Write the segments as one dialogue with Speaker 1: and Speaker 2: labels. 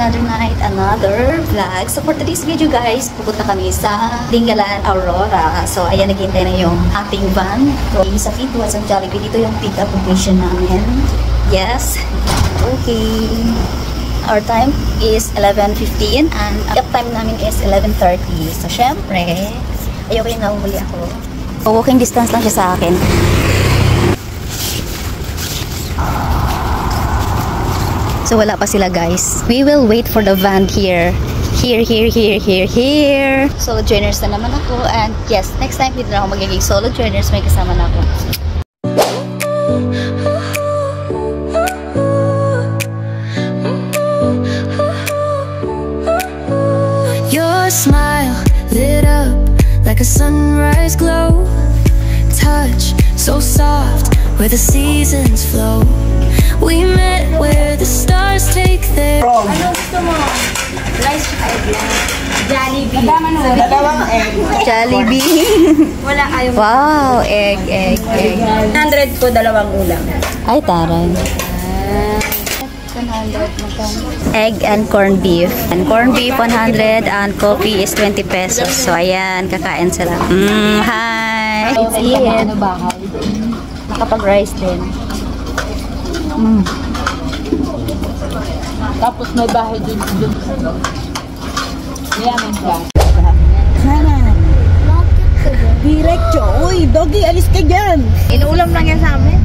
Speaker 1: another night, another vlog. So for today's video guys, pupunta kami sa Dingalan, Aurora. So ayan, naghihintay na yung ating van. So sa Feedwa sa Jollibee, dito yung pick-up location namin. Yes. Okay. Our time is 11:15 and pick-up time namin is 11:30. So syempre, ayoko yung nahuli ako. So, walking distance lang siya sa akin. So wala pa sila guys. We will wait for the van here. Here. Solo joiners na naman ako. And yes, next time dito na ako magiging solo joiners. May kasama na ako.
Speaker 2: Your smile lit up like a sunrise glow. Touch so soft where the seasons flow. We met where the stars take their...
Speaker 3: Ano gusto mo? Rice egg lang. Jollibee. Dalawang egg.
Speaker 1: Jollibee.
Speaker 3: Wala ayaw.
Speaker 1: Wow, egg.
Speaker 3: 100 po, dalawang ulam.
Speaker 1: Ay, taray. 100 egg and corned beef. And corned beef 100 and coffee is 20 pesos. So ayan, kakain sila. Hi. It's it. Nakapag-rice din.
Speaker 3: Tapos may bahay din. Yaman siya. Diretso. Uy, doggy, alis ka dyan. Inuulam lang yan sa amin.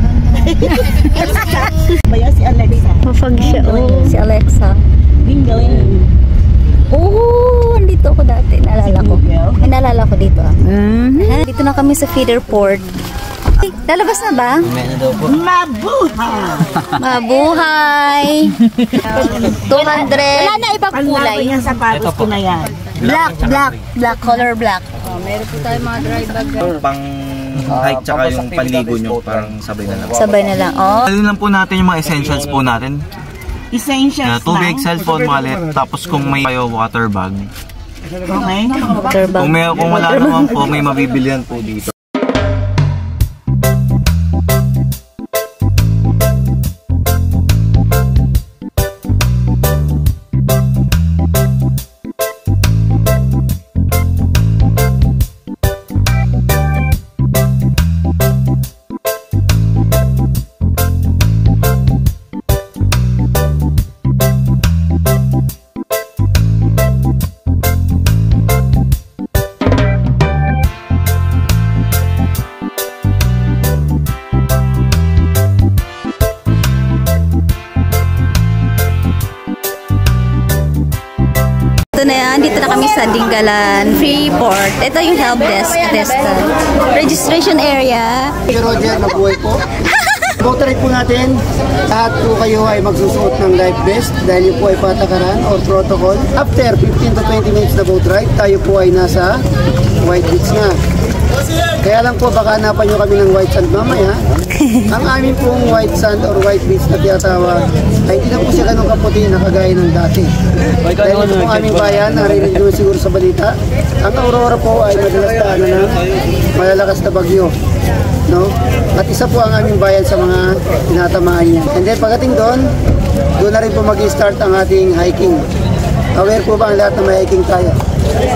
Speaker 3: Baya si Alexa.
Speaker 1: Mafag siya. Oh, si Alexa.
Speaker 3: Dingling.
Speaker 1: Oh, andito ako dati. Naalala ko. May naalala ko dito. Dito na kami sa feeder port. Ay, lalabas na ba?
Speaker 3: Mabuhay!
Speaker 1: Mabuhay! 200.
Speaker 3: Wala na ibang kulay. Ang sapatos ko na yan.
Speaker 1: Black, color black.
Speaker 3: Meron po tayo mga dry bag.
Speaker 4: Pang hike tsaka yung panligo nyo, parang sabay na lang.
Speaker 1: Sabay na lang. Oh.
Speaker 4: Alin lang po natin yung mga essentials po natin.
Speaker 3: Essentials
Speaker 4: Tubig, cellphone, wallet, tapos kung may kayo water bag.
Speaker 3: Okay.
Speaker 4: Kung wala naman po, may mabibilihan po dito.
Speaker 1: Ito na yan, dito na kami sa Dingalan Freeport. Ito yung help desk. Registration area.
Speaker 5: Roger, mabuhay po. Boat ride po natin, lahat po kayo ay magsusuot ng life vest dahil yun po ay patakaran or protocol. After 15 to 20 minutes na boat ride, tayo po ay nasa White Beach na. Kaya lang po baka hanapan nyo kami ng white sand mamaya. Ang amin pong white sand or white beach na tinatawag ay hindi na po siya ganun kaputi na kagaya ng dati. Dahil ito pong aming bayan, narinig nyo siguro sa balita, ang Aurora po ay madalas daanan ng malalakas na bagyo. No? At isa po ang aming bayan sa mga tinatamaan niya. And then pagdating doon na rin po mag-start ang ating hiking. Aware po ba ang lahat na may hiking tayo?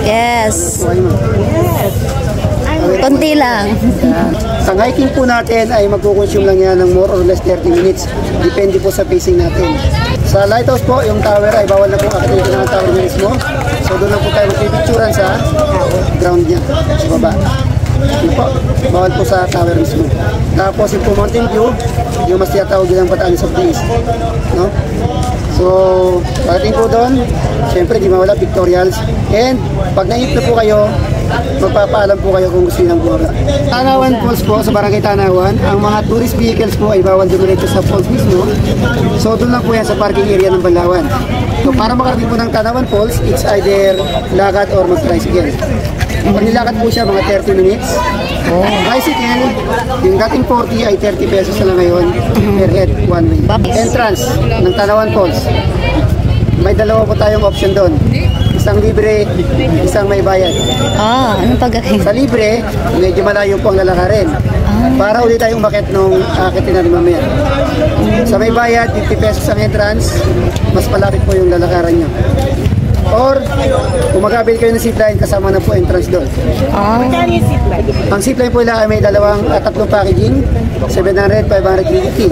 Speaker 1: Yes.
Speaker 5: Okay,
Speaker 1: Yes. Konti lang.
Speaker 5: Ang hiking po natin ay magkukonsume lang yan ng more or less 30 minutes. Depende po sa pacing natin. Sa lighthouse po, yung tower ay bawal na po akitin ng tower niya mismo. So doon lang po tayo magpipicturan sa ground niya, sa baba. Yun po, bawal po sa tower mismo. Tapos yung po Mountain View, yung mas tiyatawag ng Batanes of the East. No? So, pagdating po doon, syempre di mawala pictorials. And pag naip na po kayo, magpapaalam po kayo kung gusto nyo ng bumaba. Tanawan Falls po, sa Barangay Tanawan, ang mga tourist vehicles po ay bawal dumiretso sa falls mismo. So doon lang po yan sa parking area ng Balawan. So para makarating po ng Tanawan Falls, it's either lakad or mag-tricycle. Pag nilakad po siya, mga 30 minutes. Tricycle, yung dating 40 ay 30 pesos na lang ngayon per head, one way. Entrance ng Tanawan Falls. May dalawa po tayong option doon. Isang libre, isang may bayad.
Speaker 1: Anong pag-akin?
Speaker 5: Sa libre, medyo malayo po ang lalakarin. Para ulit tayong umakyat nung akitin natin mamaya. Sa may bayad, 50 pesos ang entrance, mas malapit po yung lalakaran nyo. Or, kung mag-avail kayo ng zipline, kasama na po entrance doon. Ang zipline po nila ay may tatlong packaging, 700, 500, 350.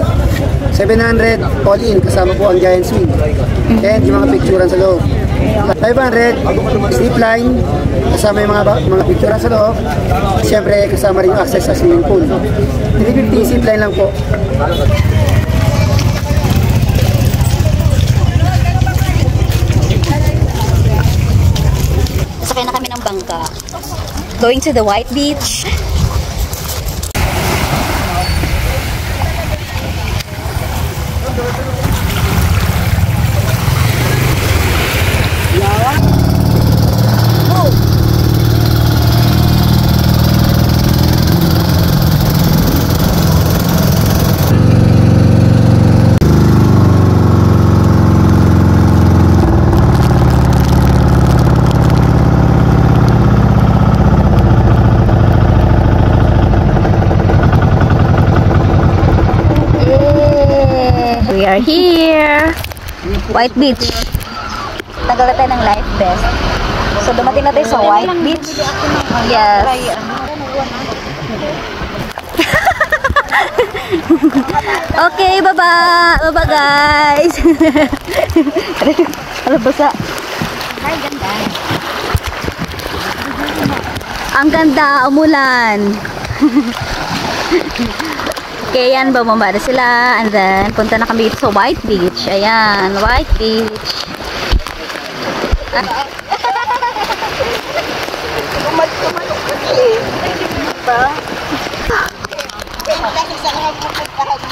Speaker 5: 700 all in, kasama po ang giant swing. And yung mga picturean sa loob. 500, zipline, kasama yung mga picturean sa loob. Siyempre, kasama rin yung access sa swimming pool. 350, zipline lang po.
Speaker 1: Sakay na kami ng bangka. Going to the White Beach. We are here. White Beach. Tagal na tayo ng life vest. So, dumating na tayo sa White Beach. Yes. Okay, baba. Baba, guys. Ano basa? Ay, ganda. Ang ganda, umulan. Okay, yan, bumaba na sila. And then, punta na kami dito sa White Beach. Ayan, White Beach.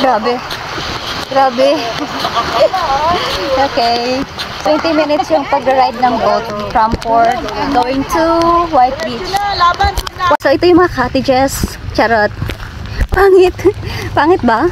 Speaker 1: Grabe. Grabe. Okay. 20 minutes yung pag-ride ng boat from port going to White Beach. So, ito yung mga cottages. Charot. Pangit. Pangit ba?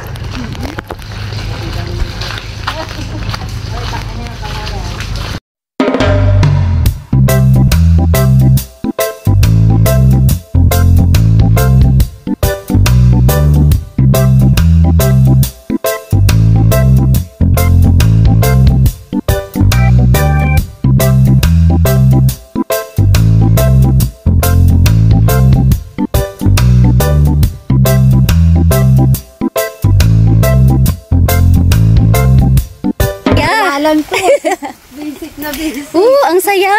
Speaker 1: Ang saya.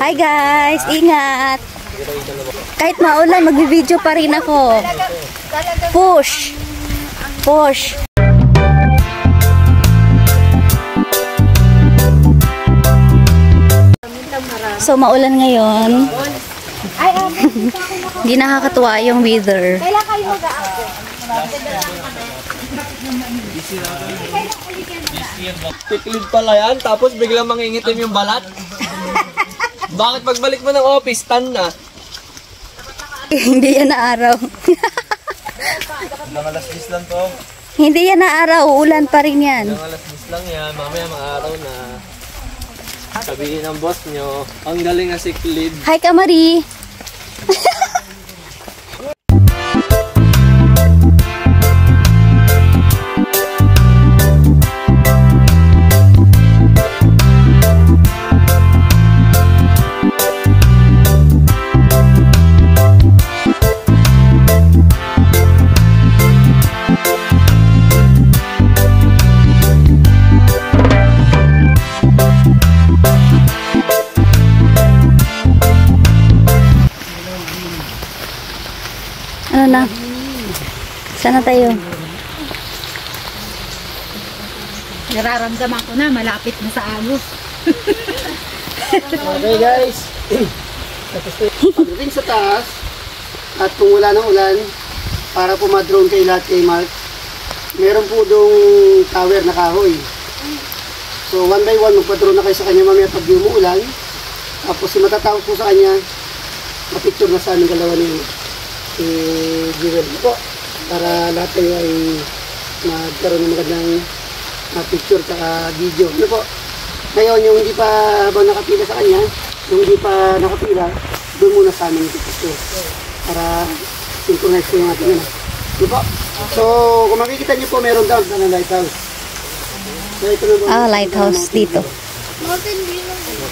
Speaker 1: Hi guys, ingat. Kahit maulan, magbibideo pa rin ako. Push. Push. So maulan ngayon. Hindi nakakatuwa yung weather.
Speaker 6: Tiklid pala yan, tapos biglang mangingitim yung balat. Bakit pagbalik mo ng office, tan na?
Speaker 1: Hindi yan na araw.
Speaker 4: Hanggang alas 10 lang to.
Speaker 1: Hindi yan na araw, ulan pa rin yan.
Speaker 6: Hanggang alas 10 lang yan, mamaya mga-araw na. Sabihin ng boss nyo, ang galing na si Clid.
Speaker 1: Hi Kamari! Ano na? Sana tayo?
Speaker 3: Nararamdaman ko na, malapit na sa agos.
Speaker 5: Okay guys. Pagdating sa taas, at kung wala ng ulan, para po ma-drone kay lahat kay Mark, meron po dong tower na kahoy. So one by one, magpa-drone na kayo sa kanya mamaya pag di umuulan. Tapos si matatawag po sa kanya, mapicture na sa aming dalawa ni Jewel po. Para lahat kayo ay magkaroon ng magandang picture at video. Ano po? Ngayon, yung hindi pa habang nakapila sa kanya, yung hindi pa nakapila, doon muna sa amin ito. Para synchronize ko yung ating Diba? So, kung makikita niyo po, meron daw na lighthouse. So, ito na po.
Speaker 1: Lighthouse dito.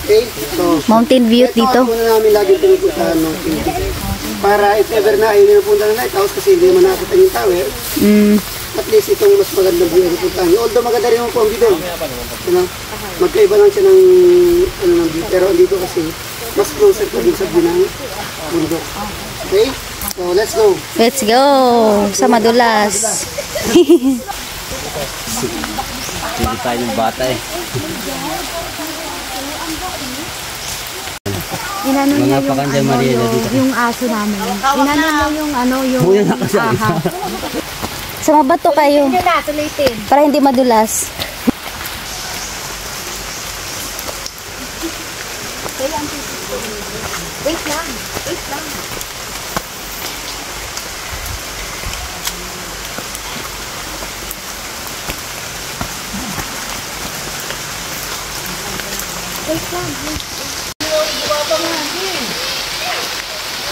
Speaker 5: Okay? So,
Speaker 1: Mountain view dito.
Speaker 5: ito ang namin lagi pinupuntahan Mountain View. Para if ever na ayaw nyo napunta ng lighthouse kasi hindi naman nakakita yung tower, at least itong mas magandang view ang puntahan nyo. Although maganda rin po ang view doon. Magkaiba lang siya ng, ng view. Pero dito kasi, mas closer pa din sa view ng bundok. Okay? So, let's go.
Speaker 1: Let's go sa Madulas.
Speaker 4: Hindi tayo ng bata eh.
Speaker 3: Inano niya
Speaker 4: Mga pakandyan Mariela dito.
Speaker 3: yung aso namin. Inano niya yung ano, yung aha.
Speaker 1: Sa mabato kayo.
Speaker 3: Hindi na, tulitin.
Speaker 1: Para hindi madulas.
Speaker 3: Wait lang, wait lang. Wait lang, wait.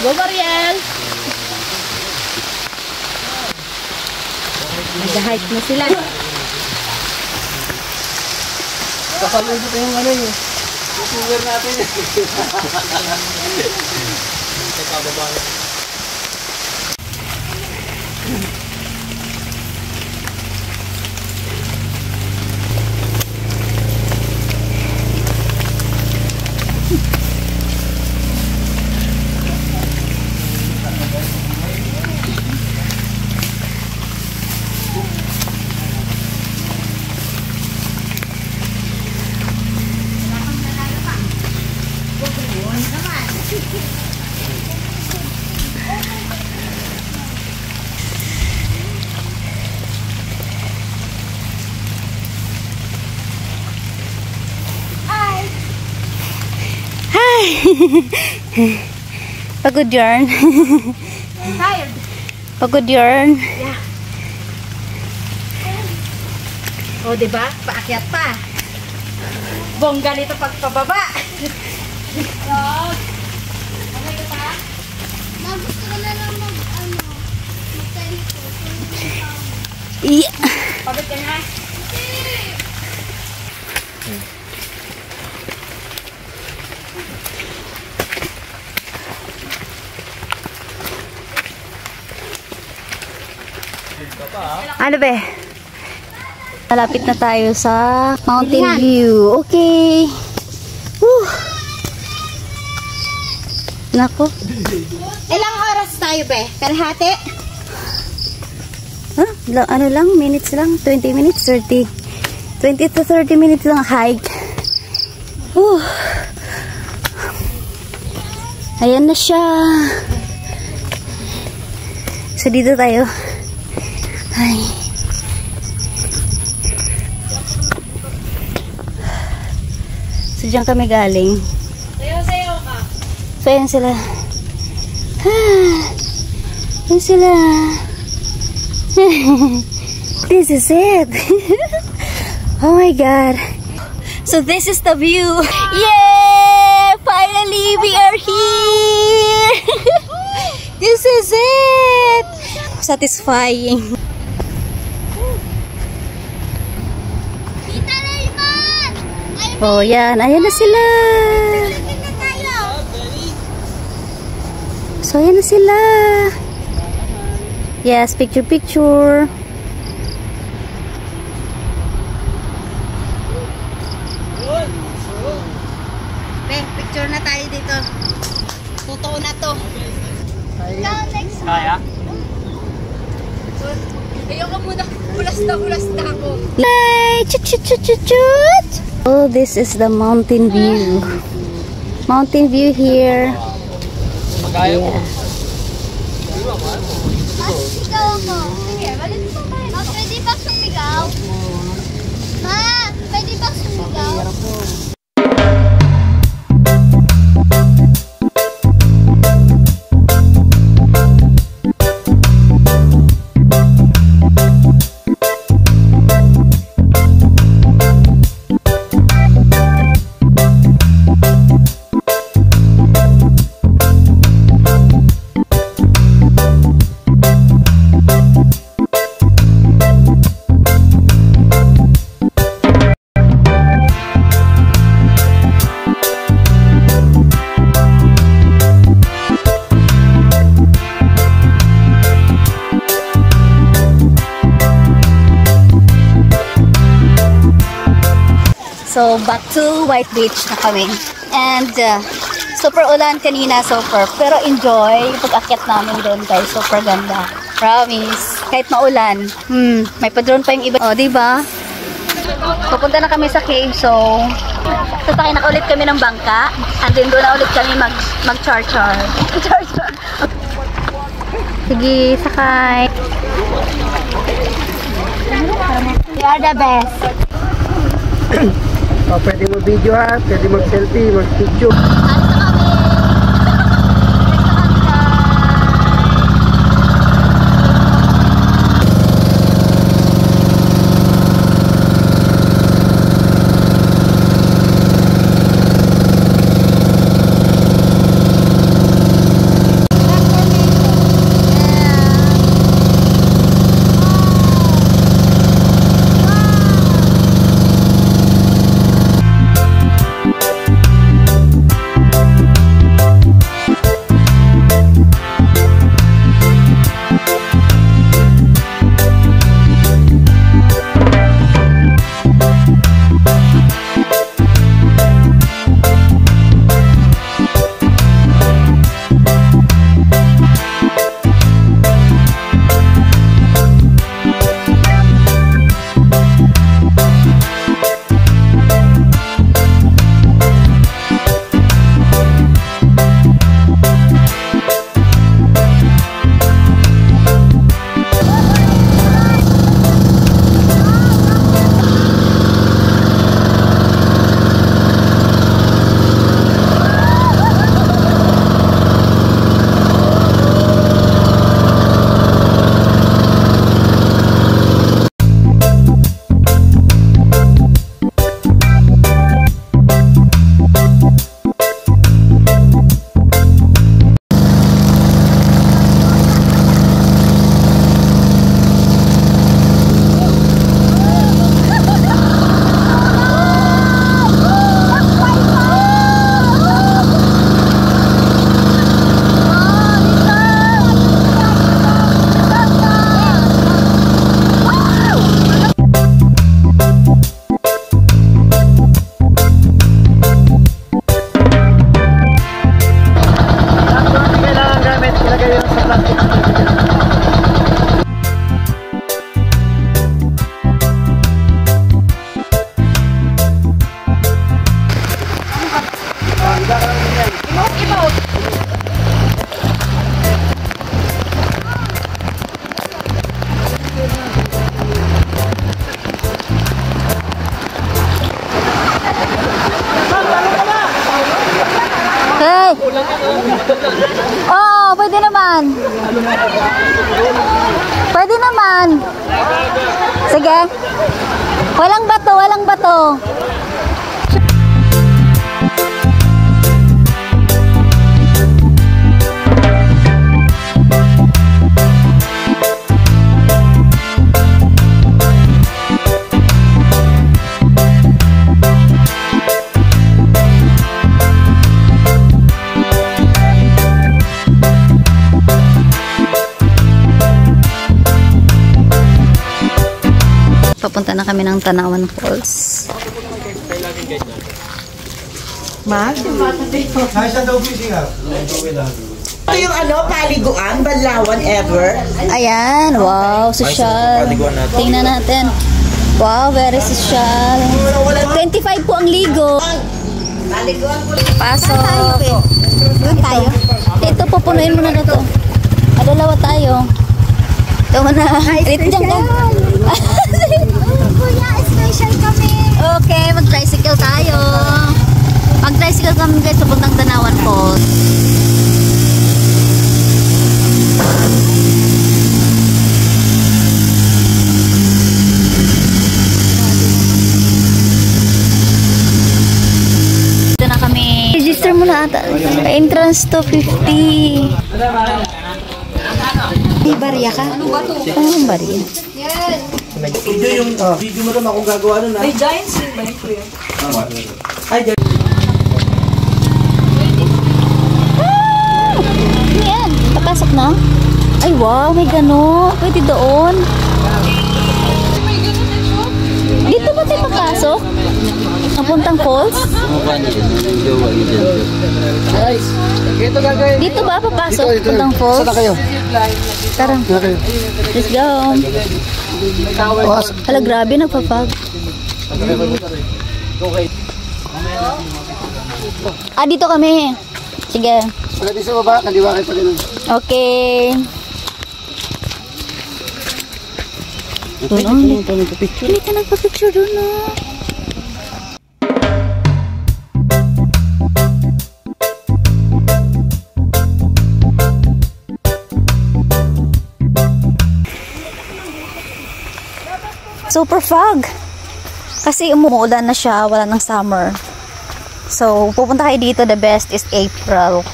Speaker 1: Go, Mariel!
Speaker 3: Nag-hike na sila.
Speaker 5: Kapaluin ko yung ano yung sugar natin.
Speaker 1: Pagod yarn.
Speaker 3: Tired.
Speaker 1: Pagod yarn.
Speaker 3: Yeah. O, diba? Paakyat pa. Bongga nito pagpababa.
Speaker 1: Yeah.
Speaker 3: Pagod ka na.
Speaker 1: Ano be? Malapit na tayo sa Mountain View. Okay. Woo. Nako.
Speaker 3: Ilang oras tayo, be? Kalahati?
Speaker 1: Huh? Ano lang? Minutes lang? 20 minutes? 30? 20 to 30 minutes lang hike. Woo. Ayan na siya. So dito tayo. Ay. So dyan kami galing.
Speaker 3: Sayo-sayo ka.
Speaker 1: So ayan sila. Ayan sila. This is it. Oh my god. So this is the view. Yay! Finally we are here. This is it. Satisfying. Oh, yan. Ayan na sila. So, ayan na sila. Yes, picture.
Speaker 3: Be, picture na tayo dito. Totoo na to.
Speaker 6: Kaya?
Speaker 3: Ayoko muna. Ulas na ako.
Speaker 1: Yay! Chut! Oh, this is the mountain view. Mountain view here.
Speaker 6: Magaya mo.
Speaker 7: Sigaw ako. Sige, balit mo ba? Pwede ba sumigaw? Ma, pwede ba sumigaw?
Speaker 1: So, back to White Beach na kami. And, super ulan kanina, super. Pero enjoy pag-akyat namin doon, guys. Super ganda. Promise. Kahit maulan. May pa-drone pa yung iba. O, diba? Pupunta na kami sa cave. So, sasakay na ulit kami ng bangka. And then, doon na ulit kami mag-char-char. Char-char. Sige, sakay. You are the best.
Speaker 5: Pwede mo video ha, pwede mag-selfie, mag-picture.
Speaker 1: Oo, pwede naman. Pwede naman. Sige. Walang bato, walang bato. Papunta na kami ng Tanawan Falls.
Speaker 8: Ito yung paliguan, Banlawan ever.
Speaker 1: Ayan, wow, social. Tingnan natin. Wow, very social. 25 po ang ligo. Pasok. Doon tayo. Ito, pupunuin mo na ito. Dalawa tayo. Ito mo na. Ito dyan ka.
Speaker 7: Kuya, special kami.
Speaker 1: Okay, mag-tricycle tayo. Mag-tricycle kami guys sa puntang Tanawan Falls. Dito na kami. Register mo na ata. Entrance to 50. May barya ka? Anong barya?
Speaker 5: Video yung video mo naman kung gagawa nun. May giant swing ba yun, kuya? Ay, dyan.
Speaker 1: Yan, papasok na. Ay, wow, may gano. Pwede doon. Dito ba tayo papasok? Ang puntang falls? Dito ba papasok?
Speaker 5: Dito.
Speaker 1: Puntang falls?
Speaker 5: Saan na kayo?
Speaker 1: Tara.
Speaker 5: Saan na kayo?
Speaker 1: Let's go. Hala, grabe, nagpapag. Dito kami. Sige.
Speaker 5: Pagdating sa baba, kaliwa kayo pa ganun.
Speaker 1: Okay. Hindi ka nagpa-picture doon, no? Super fog. Kasi umuulan na siya, wala ng summer. So, pupunta kayo dito, the best is April.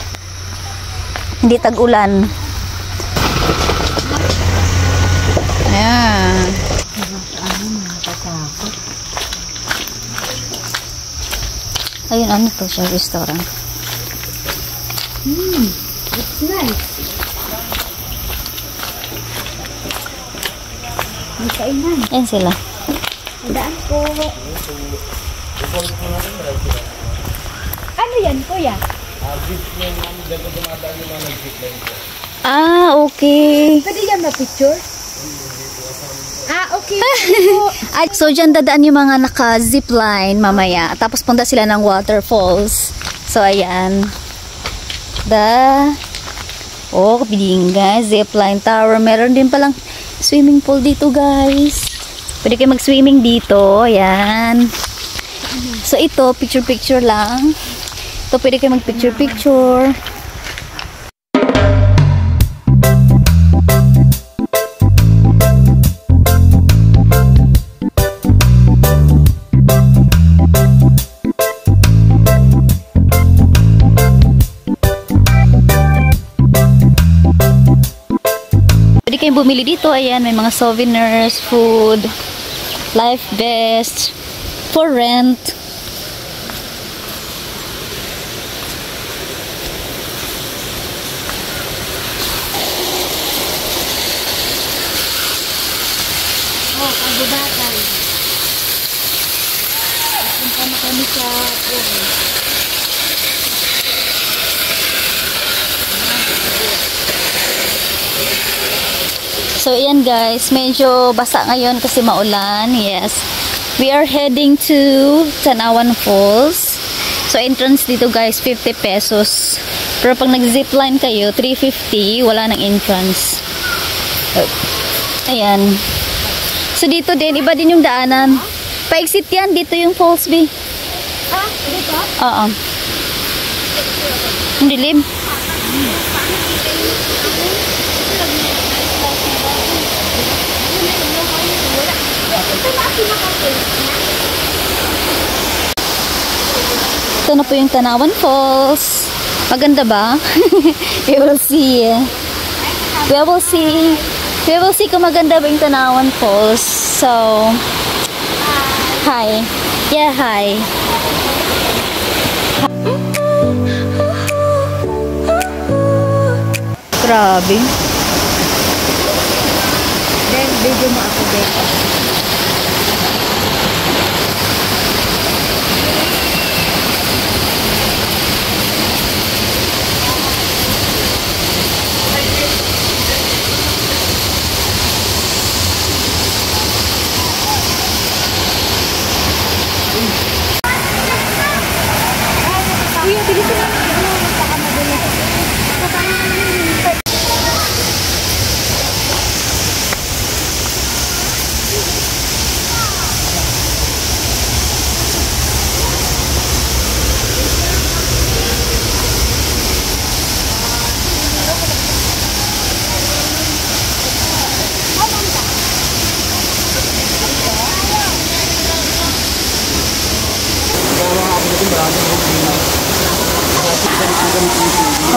Speaker 1: Hindi tag-ulan. Ayan. Ayun, ano to siya, restaurant.
Speaker 3: It's nice. May kainan.
Speaker 1: Ayan sila.
Speaker 3: Daan po. Ano yan, kuya?
Speaker 1: Okay.
Speaker 3: Pwede yan na-picture? Okay.
Speaker 1: So, dyan dadaan yung mga naka-zipline mamaya. Tapos punta sila ng waterfalls. So, ayan. Bidinga, zipline tower. Meron din palang swimming pool dito, guys. Pwede kayo mag-swimming dito. Ayan. So, ito, picture-picture lang. Ito, pwede kayo mag-picture-picture. Pwede kayong bumili dito. Ayan, may mga souvenirs, food, life vest, for rent.
Speaker 3: Pagubatan. Punta na kami sa Puno.
Speaker 1: So, ayan guys, medyo basa ngayon kasi maulan. Yes. We are heading to Tanawan Falls. So, entrance dito guys, 50 pesos. Pero pag nag-zipline kayo, 350, wala nang entrance. Ayan. So, dito din, iba din yung daanan. Pa-exit yan, dito yung falls, B.
Speaker 3: Dito?
Speaker 1: Oo. Ang dilim. Ito na po yung Tanawan Falls. Maganda ba? We will see. We will see kung maganda ba yung Tanawan Falls. So, hi. Yeah, hi. Grabe.
Speaker 3: Then, video mo ako dito.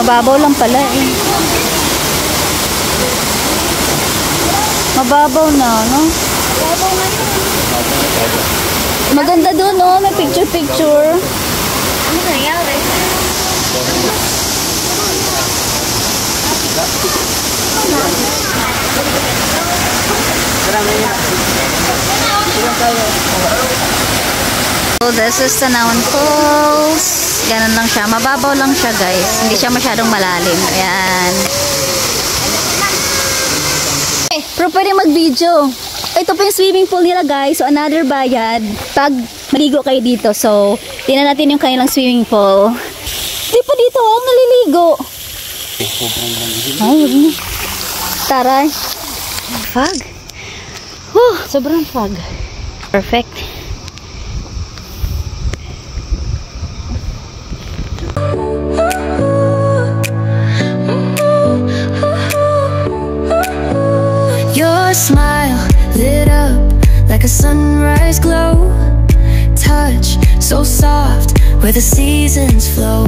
Speaker 1: Mababaw lang pala eh. Mababaw na, no?
Speaker 3: Mababaw na yun.
Speaker 1: Maganda doon, no? May picture-picture.
Speaker 3: Ano nangyari?
Speaker 1: So this is Tanawan Falls. Ganun lang siya. Mababaw lang siya guys. Hindi siya masyadong malalim. Ayan. Pero pwede mag-video. Ito pa yung swimming pool nila guys. So another bayad pag maligo kayo dito. So tingnan natin yung kanilang swimming pool. Di pa dito ang naliligo. Ay, taray. Fog. Sobrang fog. Perfect.
Speaker 2: Your smile lit up like a sunrise glow. Touch so soft where the seasons flow.